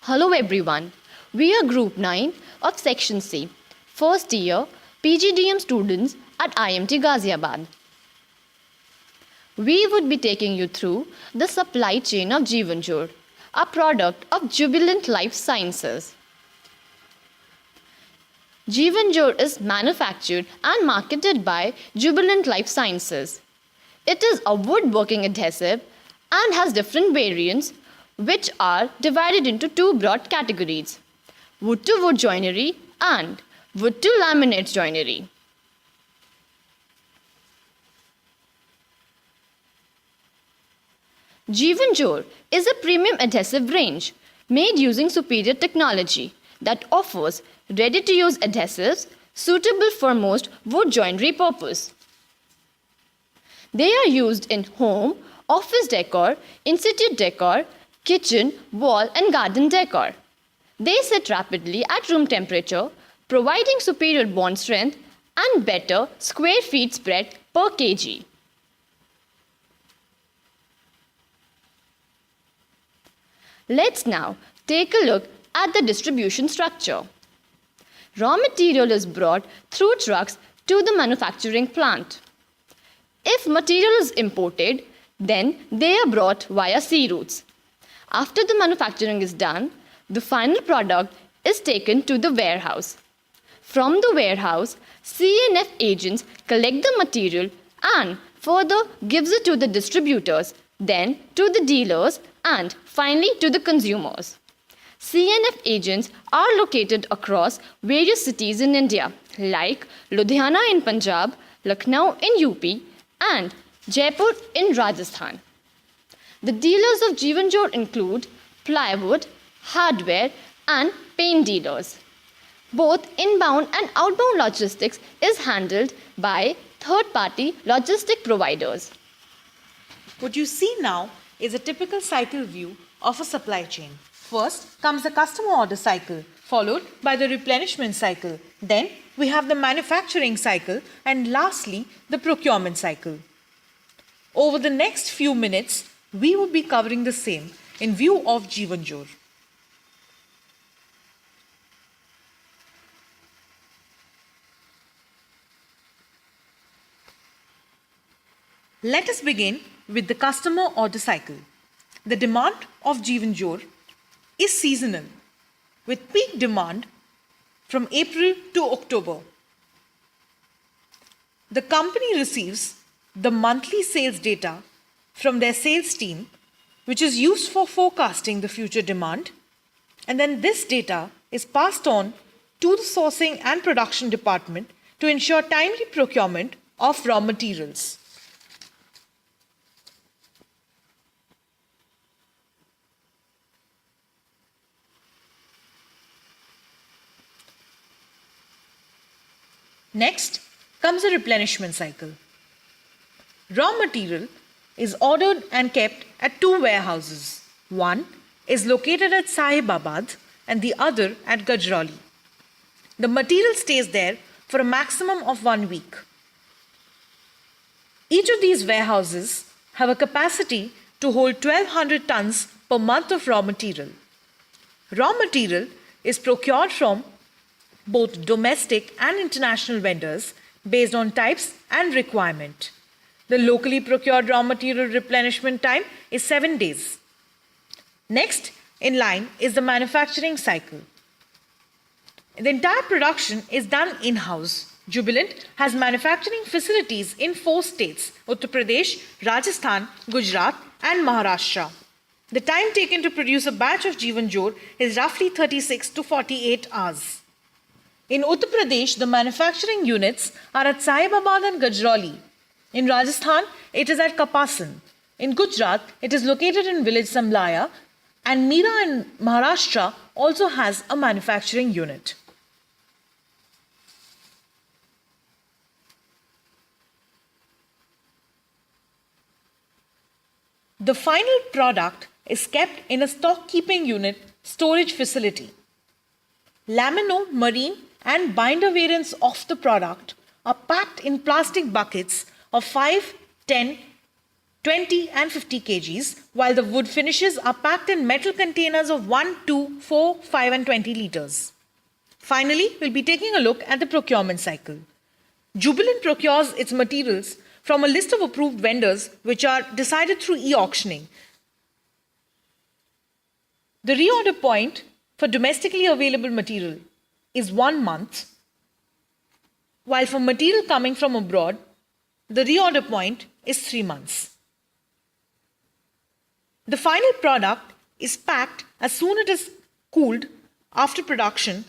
Hello everyone. We are Group 9 of Section C, first year PGDM students at IMT Ghaziabad. We would be taking you through the supply chain of Jiwanjor, a product of Jubilant Life Sciences. Jiwanjor is manufactured and marketed by Jubilant Life Sciences. It is a woodworking adhesive and has different variants which are divided into two broad categories: wood to wood joinery and wood to laminate joinery. Jiwanjor is a premium adhesive range made using superior technology that offers ready-to-use adhesives suitable for most wood joinery purposes. They are used in home, office decor, institute decor, kitchen, wall and garden decor. They set rapidly at room temperature, providing superior bond strength and better square feet spread per kg. Let's now take a look at the distribution structure. Raw material is brought through trucks to the manufacturing plant. If material is imported, then they are brought via sea routes. After the manufacturing is done, the final product is taken to the warehouse. From the warehouse, C&F agents collect the material and further gives it to the distributors, then to the dealers and finally to the consumers. C&F agents are located across various cities in India like Ludhiana in Punjab, Lucknow in UP and Jaipur in Rajasthan. The dealers of Jiwanjor include plywood, hardware and paint dealers. Both inbound and outbound logistics is handled by third-party logistic providers. What you see now is a typical cycle view of a supply chain. First comes the customer order cycle, followed by the replenishment cycle. Then we have the manufacturing cycle and lastly the procurement cycle. Over the next few minutes, we will be covering the same in view of Jiwanjor. Let us begin with the customer order cycle. The demand of Jiwanjor is seasonal, with peak demand from April to October. The company receives the monthly sales data from their sales team, which is used for forecasting the future demand, and then this data is passed on to the sourcing and production department to ensure timely procurement of raw materials. Next comes the replenishment cycle. Raw material is ordered and kept at two warehouses. One is located at Sahibabad and the other at Gajrauli. The material stays there for a maximum of 1 week. Each of these warehouses have a capacity to hold 1200 tons per month of raw material. Raw material is procured from both domestic and international vendors based on types and requirement. The locally procured raw material replenishment time is 7 days. Next in line is the manufacturing cycle. The entire production is done in-house. Jubilant has manufacturing facilities in 4 states: Uttar Pradesh, Rajasthan, Gujarat and Maharashtra. The time taken to produce a batch of Jiwanjor is roughly 36 to 48 hours. In Uttar Pradesh, the manufacturing units are at Sahibabad and Gajrauli. In Rajasthan, it is at Kapasan. In Gujarat, it is located in village Samlaya, and Mira in Maharashtra also has a manufacturing unit. The final product is kept in a stock keeping unit storage facility. Lamino, marine and binder variants of the product are packed in plastic buckets of 5, 10 20 and 50 kgs, while the wood finishes are packed in metal containers of 1, 2, 4, 5 and 20 litres. Finally, we'll be taking a look at the procurement cycle. Jubilant procures its materials from a list of approved vendors which are decided through e-auctioning. The reorder point for domestically available material is 1 month, while for material coming from abroad, the reorder point is 3 months. The final product is packed as soon as it is cooled after production